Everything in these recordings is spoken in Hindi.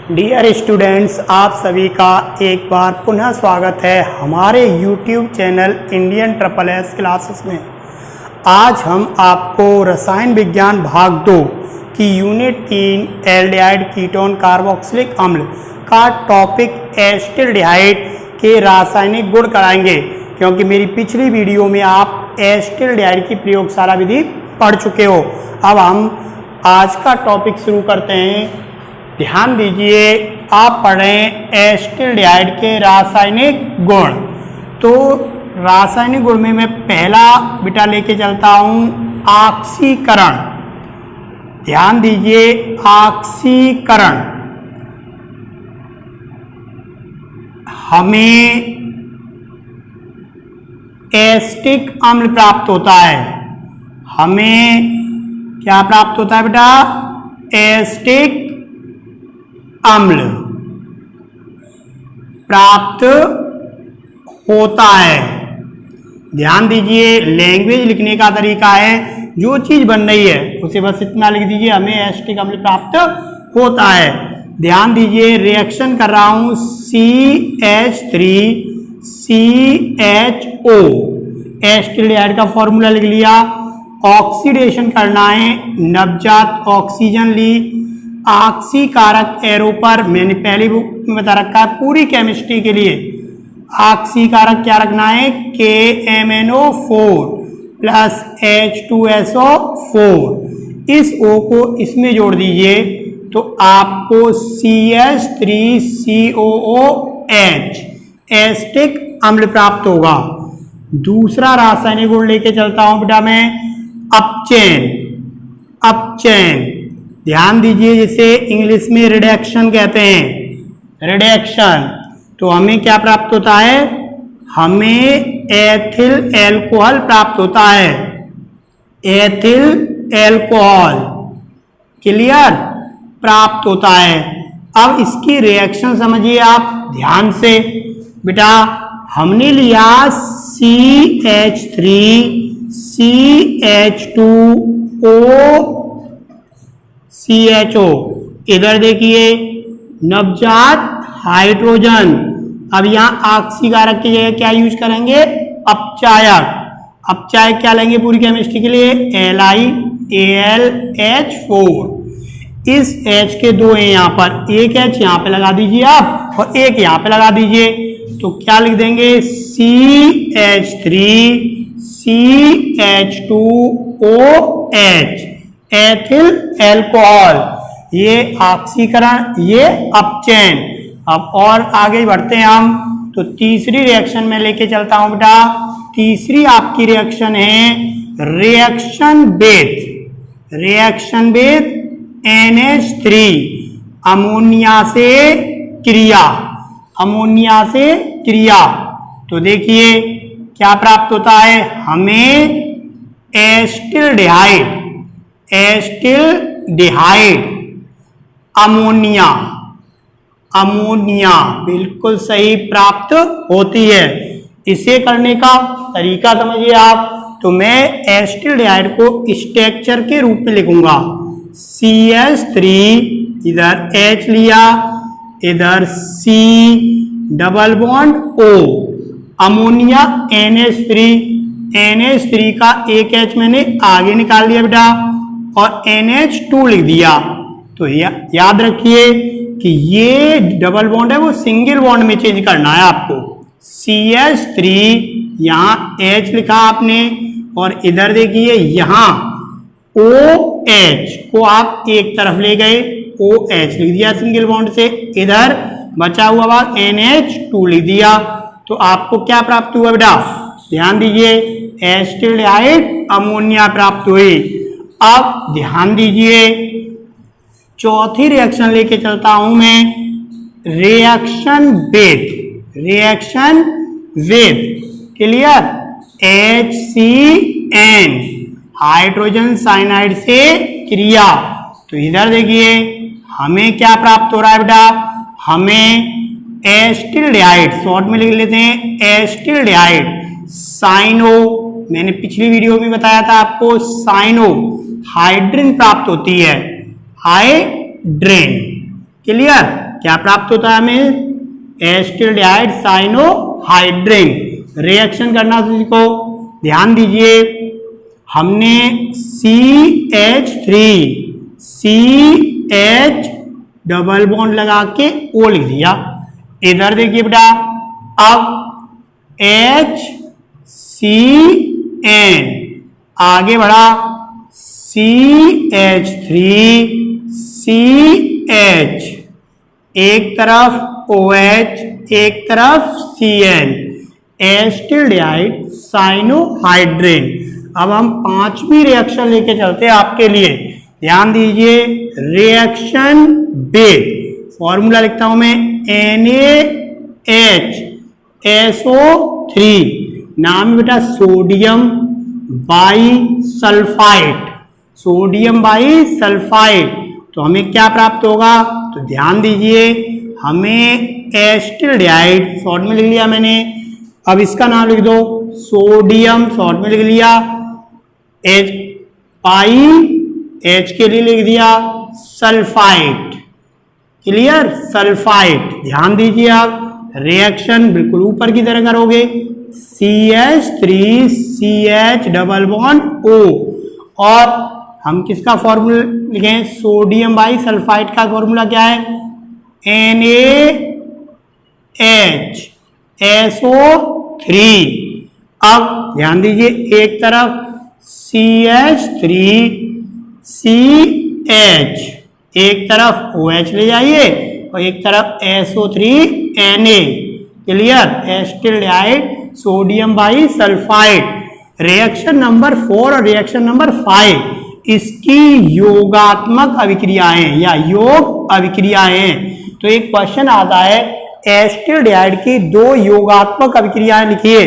डियर स्टूडेंट्स, आप सभी का एक बार पुनः स्वागत है हमारे YouTube channel Indian triple S classes में। आज हम आपको रसायन विज्ञान भाग 2 की यूनिट 3 एल्डिहाइड कीटोन कार्बोक्सिलिक अम्ल का टॉपिक एसिटाल्डिहाइड के रासायनिक गुण कराएंगे, क्योंकि मेरी पिछली वीडियो में आप एसिटाल्डिहाइड की प्रयोगशाला विधि पढ़ चुके हो। अब हम आज का टॉपिक शुरू करते हैं। ध्यान दीजिए, आप पढ़ रहे हैं एसिटाल्डिहाइड के रासायनिक गुण। तो रासायनिक गुण में मैं पहला बेटा लेके चलता हूं ऑक्सीकरण। ध्यान दीजिए, ऑक्सीकरण हमें एसिटिक अम्ल प्राप्त होता है। हमें क्या प्राप्त होता है बेटा? एसिटिक अम्ल प्राप्त होता है। ध्यान दीजिए, लैंग्वेज लिखने का तरीका है, जो चीज बन रही है उसे बस इतना लिख दीजिए, हमें एसिटिक अम्ल प्राप्त होता है। ध्यान दीजिए, रिएक्शन कर रहा हूं CH3CHO, एसिटाल्डिहाइड का फॉर्मूला लिख लिया। ऑक्सीडेशन करना है, नवजात ऑक्सीजन ली। ऑक्सीकारक एरो पर मैंने पहली बुक में बता रखा है, पूरी केमिस्ट्री के लिए ऑक्सीकारक क्या रखना है? KMnO4 plus H2SO4। इस O को इसमें जोड़ दीजिए तो आपको CH3COOH एसिटिक अम्ल प्राप्त होगा। दूसरा रासायनिक गुण लेके चलता हूं बेटा मैं, अपचयन। ध्यान दीजिए, जिसे इंग्लिश में रिडक्शन कहते हैं, रिडक्शन। तो हमें क्या प्राप्त होता है? हमें एथिल एल्कोहल प्राप्त होता है। एथिल एल्कोहल क्लियर प्राप्त होता है। अब इसकी रिएक्शन समझिए आप ध्यान से बेटा। हमने लिया CH3CH2OCHO। इधर देखिए, नवजात हाइड्रोजन। अब यहां ऑक्सीकारक की जगह क्या यूज करेंगे? अपचायक। अपचायक क्या लेंगे पूरी केमिस्ट्री के लिए? LiAlH4। इस H के दो हैं यहां पर, एक H यहां पे लगा दीजिए आप और एक यहां पे लगा दीजिए, तो क्या लिख देंगे? CH3CH2OH ethyl alcohol. ये ऑक्सीकरण, ये अपचयन। अब और आगे बढ़ते हैं हम, तो तीसरी रिएक्शन में लेके चलता हूं बेटा। तीसरी आपकी रिएक्शन है रिएक्शन विद NH3, अमोनिया से क्रिया। तो देखिए क्या प्राप्त होता है? हमें एसिटाल्डिहाइड अमोनिया बिल्कुल सही प्राप्त होती है। इसे करने का तरीका समझिए आप। तो मैं एसिटाल्डिहाइड को स्ट्रक्चर के रूप में लिखूंगा। CH3, इधर H लिया, इधर C double bond O, ammonia NH3 का एक H मैंने आगे निकाल दिया बेटा और NH2 लिख दिया। तो याद रखिए कि ये डबल बॉन्ड है, वो सिंगल बॉन्ड में चेंज करना है आपको। CH3 यहां H लिखा आपने और इधर देखिए यहां OH को आप एक तरफ ले गए, OH लिख दिया सिंगल बॉन्ड से, इधर बचा हुआ भाग NH2 लिख दिया। तो आपको क्या प्राप्त हुआ बेटा? ध्यान दीजिए, एसिटाल्डिहाइड अमोनिया प्राप्त हुई। अब ध्यान दीजिए, चौथी रिएक्शन लेके चलता हूं मैं, reaction with clear HCN, hydrogen cyanide से क्रिया। तो इधर देखिए हमें क्या प्राप्त हो रहा है बेटा? हमें एसिटाल्डिहाइड, शॉर्ट में लिख लेते हैं एसिटाल्डिहाइड साइनो, मैंने पिछली वीडियो में बताया था आपको, साइनो हाइड्रिन प्राप्त होती है। Hydrin clear. क्या प्राप्त होता है हमें? एसिटिल्डिहाइड साइनोहाइड्रिन। रिएक्शन करना सीखो, ध्यान दीजिए, हमने CH डबल बॉन्ड लगा के O लिख दिया। इधर देखिए बेटा, अब HCN आगे बढ़ा, CH3CH, एक तरफ OH एक तरफ CN, एसिटिल्डिहाइड साइनोहाइड्रिन। अब हम पांचवी रिएक्शन लेके चलते हैं आपके लिए, ध्यान दीजिए। रिएक्शन बेस फॉर्मूला लिखता हूं मैं, NaHSO3, नाम बेटा sodium by sulphide, sodium by sulphide. तो हमें क्या प्राप्त होगा? तो ध्यान दीजिए, हमें एसिटिल्डिहाइड शॉर्ट में लिख लिया मैंने, अब इसका नाम लिख दो सोडियम, शॉर्ट में लिख लिया, H बाई H के लिए लिख दिया सल्फाइड। क्लियर? सल्फाइड। ध्यान दीजिए, आप रिएक्शन बिल्कुल ऊपर की तरह करोगे, CH3CH डबल बॉन्ड O, और हम किसका फॉर्मूला लिखें? सोडियम बाई सल्फाइड का फॉर्मूला क्या है? NaHSO3। अब ध्यान दीजिए, एक तरफ CH3CH, एक तरफ OH ले जाइए और एक तरफ SO3Na। Clear? Acetaldehyde sodium bisulphide. Reaction number 4 और रिएक्शन नंबर 5, इसकी योगात्मक अभिक्रियाएं या योग अभिक्रियाएं। तो एक क्वेश्चन आता है, एसिटिल्डिहाइड की 2 योगात्मक अभिक्रियाएं लिखिए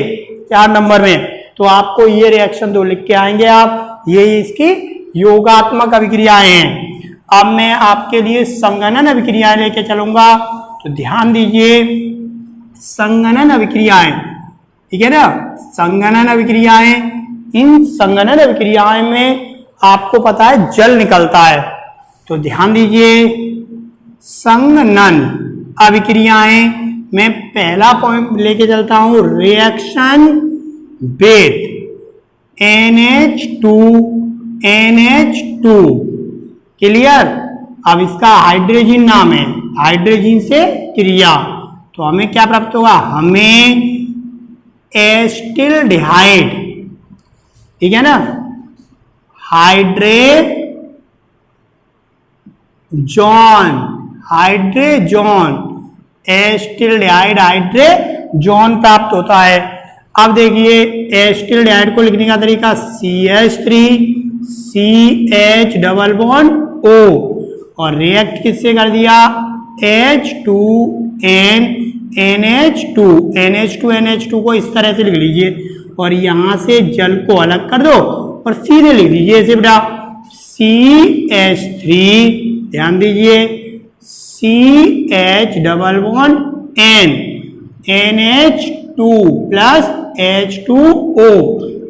4 नंबर में। तो आपको ये रिएक्शन 2 लिख के आएंगे आप, ये इसकी योगात्मक अभिक्रियाएं हैं। अब मैं आपके लिए संगणन अभिक्रियाएं लेके चलूंगा, तो ध्यान दीजिए, संगणन अभिक्रियाएं, ठीक है ना? संगणन अभिक्रियाएं, इन संगणन अभिक्रियाएं में आपको पता है जल निकलता है। तो ध्यान दीजिए, संगणन अभिक्रियाएं में पहला पॉइंट लेके चलता हूं, रिएक्शन बेस NH2NH2। क्लियर? अब इसका हाइड्रोजन नाम है, हाइड्रोजन से क्रिया, तो हमें क्या प्राप्त होगा? हमें एसिटिल्डिहाइड, ठीक है ना, हाइड्रेजॉन, एसिटिल्डिहाइड हाइड्रेजॉन प्राप्त होता है। अब देखिए, एसिटिल्डिहाइड को लिखने का तरीका, CH3CH डबल बॉन्ड O, और रिएक्ट किससे कर दिया? H2NH2 को इस तरह से लिख लीजिए, और यहां से जल को अलग कर दो और सीधे लिख दीजिए इसे बेटा, CH3, ध्यान दीजिए, CH double bond N, NH2 plus H2O,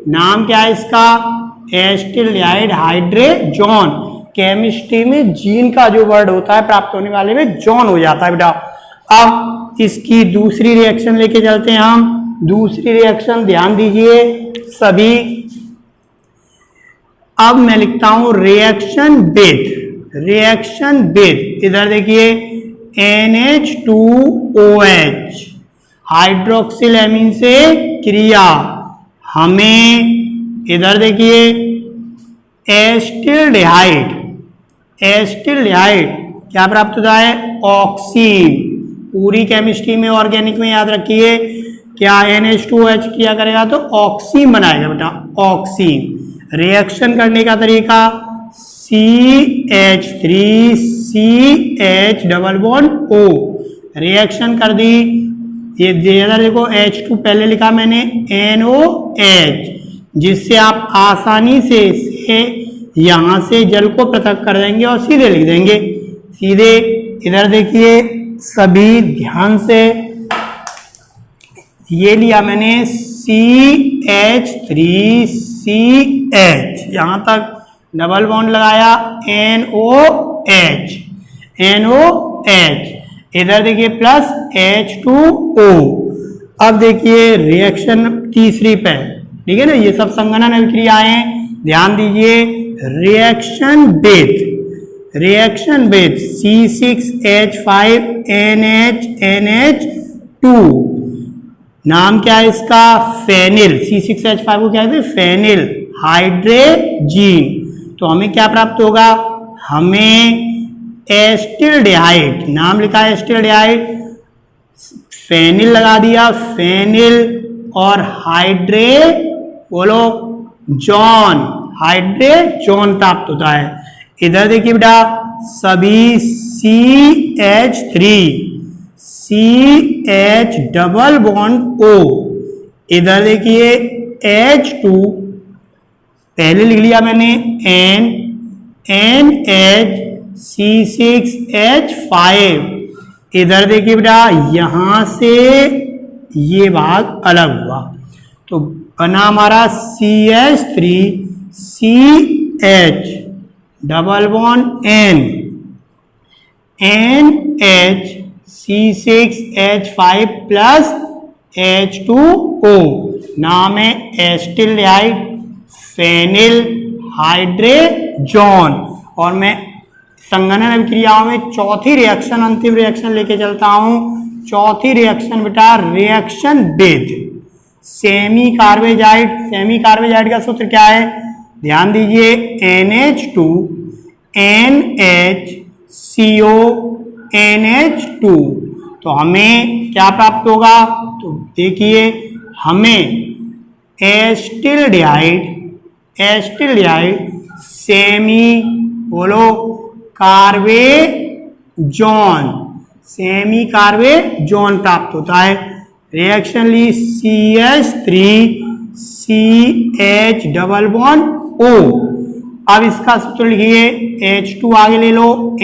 नाम क्या है इसका? एसिटिल्डिहाइड हाइड्रेजॉन। केमिस्ट्री में जीन का जो वर्ड होता है प्राप्त होने वाले में जॉन हो जाता है बेटा। अब इसकी दूसरी रिएक्शन लेके चलते हैं हम। दूसरी रिएक्शन ध्यान दीजिए सभी, अब मैं लिखता हूं रिएक्शन बेस। इधर देखिए, NH2OH हाइड्रोक्सिल एमीन से क्रिया, हमें इधर देखिए एसिटिल्डिहाइड क्या प्राप्त होता है? ऑक्सीन। पूरी केमिस्ट्री में, ऑर्गेनिक में याद रखिए, क्या NH2OH किया करेगा तो ऑक्सीन बनाएगा बेटा, ऑक्सीन। रिएक्शन करने का तरीका, CH3CH double bond O, reaction कर दी। ये इधर देखो, H2 पहले लिखा मैंने, NOH, जिससे आप आसानी से यहां से जल को पृथक कर देंगे और सीधे लिख देंगे। सीधे इधर देखिए सभी ध्यान से, ये लिया मैंने CH3CH, यहां तक डबल बॉन्ड लगाया, NOH, इधर देखिए प्लस H2O। अब देखिए रिएक्शन तीसरी पे, ठीक है ना, ये सब संगणन अभिक्रियाएं, ध्यान दीजिए। रिएक्शन बेस C6H5NH2, नाम क्या है इसका, फेनिल। C6H5 को क्या कहते हैं, फेनिल हाइड्रेजीन। तो हमें क्या प्राप्त होगा, हमें एस्टिल्डिहाइड, नाम लिखा है एस्टिल्डिहाइड, फेनिल लगा दिया, फेनिल और हाइड्रेजोन प्राप्त होता है। इधर देखिए बेटा सभी CH डबल बॉन्ड O, इधर देखिए H2, पहले लिख लिया मैंने NH, C6H5, इधर देखिए बेटा यहां से ये भाग अलग हुआ तो बना हमारा CH3CH double bond NH C6H5 plus H2O, नाम है एस्टिल्डिहाइड फेनिल हाइड्रेजोन। और मैं संगणन अभिक्रियाओं में चौथी रिएक्शन, अंतिम रिएक्शन लेके चलता हूं। चौथी रिएक्शन बेटा रिएक्शन बेद, सेमी कार्बेजाइड का सूत्र क्या है, ध्यान दीजिए NH2 NHCO NH2। तो हमें क्या प्राप्त होगा, तो देखिए हमें एस्टिल्डिहाइड सेमी कार्बेजोन प्राप्त होता है। रिएक्शन ली CH3CH डबल बॉन्ड O। अब इसका सूत्र लिखिए, H2 आगे ले लो,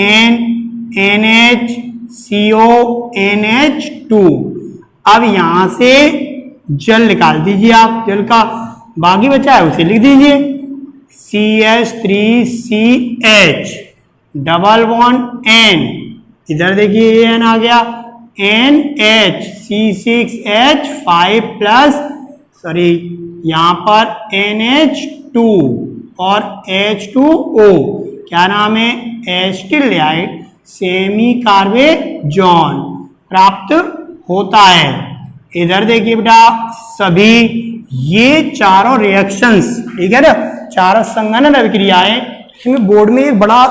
NHCO NH2। अब यहां से जल निकाल दीजिए आप, जल का बाकी बचा है उसे लिख दीजिए, CH3CH डबल बॉन्ड N, इधर देखिए ये N आ गया, NH C6H5 प्लस यहां पर NH2 और H2O, क्या नाम है, एस्टिल्डिहाइड सेमी कार्बेजोन प्राप्त होता है। इधर देखिए बेटा सभी ये चारों रिएक्शंस, ठीक है ना, चारों संगणन अभिक्रियाएं, इसमें बोर्ड में एक बड़ा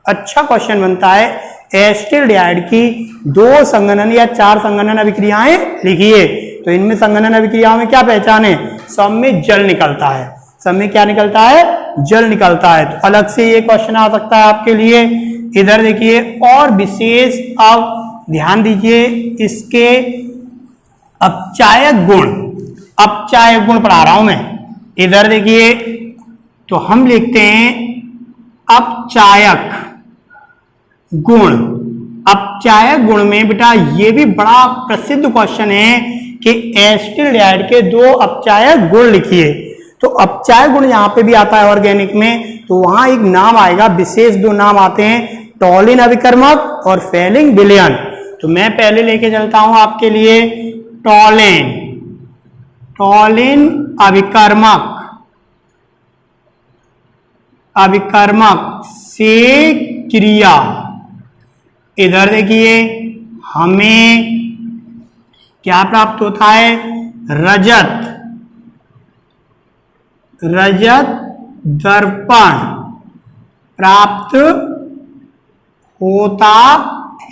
अच्छा क्वेश्चन बनता है, एस्टिल्डिहाइड की 2 संगणन या 4 संगणन अभिक्रियाएं लिखिए। तो इनमें संगणन अभिक्रियाओं में क्या पहचान है, सब में जल निकलता है, सब में क्या निकलता है, जल निकलता है। तो अलग से ये क्वेश्चन आ सकता है आपके लिए। इधर देखिए और विशेष, अब ध्यान दीजिए इसके अपचायक गुण पढ़ा रहा हूं मैं। इधर देखिए तो हम लिखते हैं अपचायक गुण में बेटा ये भी बड़ा प्रसिद्ध क्वेश्चन है कि एस्टिल्डिहाइड के 2 अपचायक गुण लिखिए। तो अपचायक गुण यहां पे भी आता है ऑर्गेनिक में, तो वहां एक नाम आएगा, विशेष 2 नाम आते हैं, टॉलिन अभिकर्मक और फेलिंग विलयन। तो मैं पहले लेके चलता हूं आपके लिए टॉलिन अभिकर्मक से क्रिया। इधर देखिए हमें क्या प्राप्त होता है, रजत दर्पण प्राप्त होता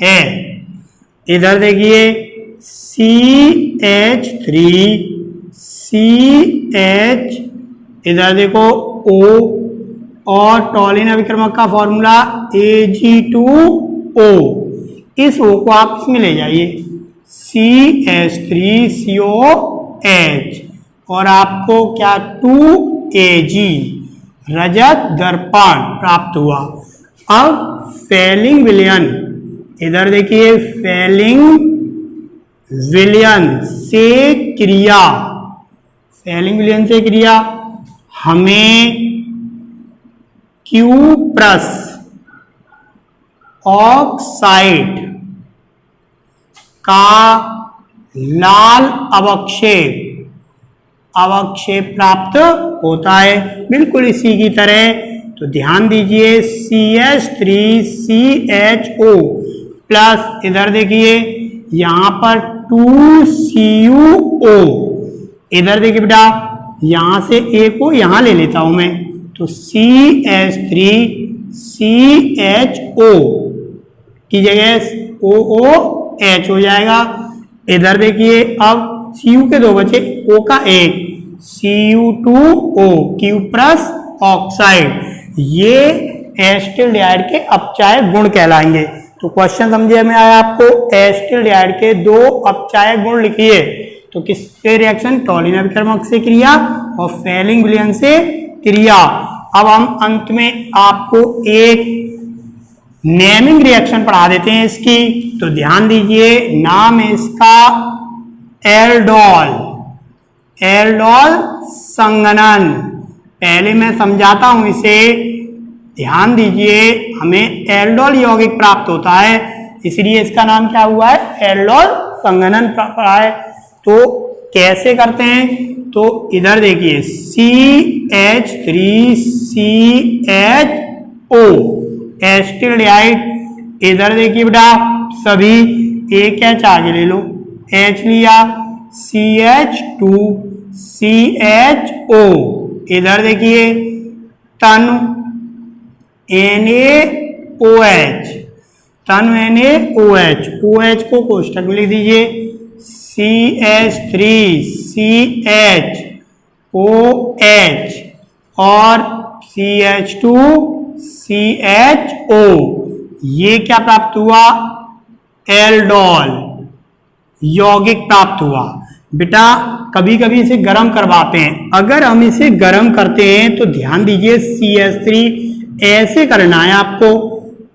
है। इधर देखिए CH3CH, इधर देखो O, और टॉलिन अभिकर्मक का फॉर्मूला Ag2O। इस O को आप इसमें ले जाइए, CH3COH, और आपको क्या 2Ag रजत दर्पण प्राप्त हुआ। अब फेलिंग विलयन, इधर देखिए फेलिंग विलयन से क्रिया, हमें क्यूप्रस ऑक्साइड का लाल अवक्षेप प्राप्त होता है। बिल्कुल इसी की तरह, तो ध्यान दीजिए CH3CHO प्लस इधर देखिए यहां पर 2CuO, इधर देखिए बेटा यहां से A को यहां ले लेता हूं मैं, तो CH3CHO की जगह OOH हो जाएगा। इधर देखिए अब Cu के 2 बचे, O का 1, Cu2O क्यूप्रस ऑक्साइड, ये एसिटिल्डिहाइड के अपचायक गुण कहलाएंगे। तो क्वेश्चन समझे में आया आपको, एसिटिल्डिहाइड के 2 अपचायक गुण लिखिए। तो किससे रिएक्शन, टॉलिन अभिकर्मक से क्रिया और फेलिंग विलयन से क्रिया। अब हम अंत में आपको एक नेमिंग रिएक्शन पढ़ा देते हैं इसकी, तो ध्यान दीजिए नाम है इसका एल्डोल संघनन। पहले मैं समझाता हूं इसे, ध्यान दीजिए हमें एल्डोल यौगिक प्राप्त होता है, इसलिए इसका नाम क्या हुआ है, एल्डोल संघनन प्राप्त है। तो कैसे करते हैं, तो इधर देखिए CH3CHO एसिटिल्डिहाइड, इधर देखिए बेटा सभी एक H आगे ले लो, H लिया, CH2CHO, इधर देखिए तनु NaOH, OH को कोष्ठक में लिख दीजिए, CH3CHOH और CH2CHO, ये क्या प्राप्त हुआ, एल्डोल यौगिक प्राप्त हुआ। बेटा कभी कभी इसे गर्म करवाते हैं, अगर हम इसे गर्म करते हैं तो ध्यान दीजिए CH3 ऐसे करना है आपको,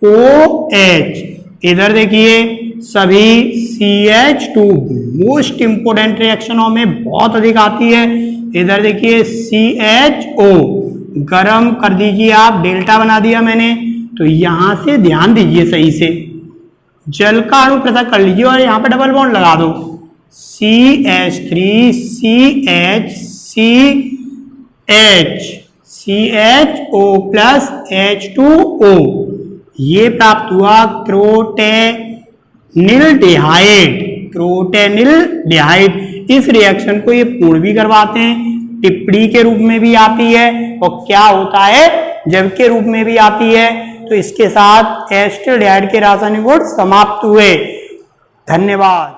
OH, इधर देखिए सभी CH2 मोस्ट इंपोर्टेंट रिएक्शनों में बहुत अधिक आती है, इधर देखिए CHO गरम कर दीजिए आप, डेल्टा बना दिया मैंने, तो यहां से ध्यान दीजिए सही से जल का अणु पृथक कर लीजिए और यहां पे डबल बॉन्ड लगा दो, CH3CHCH CHO प्लस H2O, ये प्राप्त हुआ क्रोटेनिल्डिहाइड। इस रिएक्शन को ये पूर्ण भी करवाते हैं, टिप्पणी के रूप में भी आती है और क्या होता है जब के रूप में भी आती है। तो इसके साथ एसिटिल्डिहाइड के रासायनिक गुण समाप्त हुए। धन्यवाद।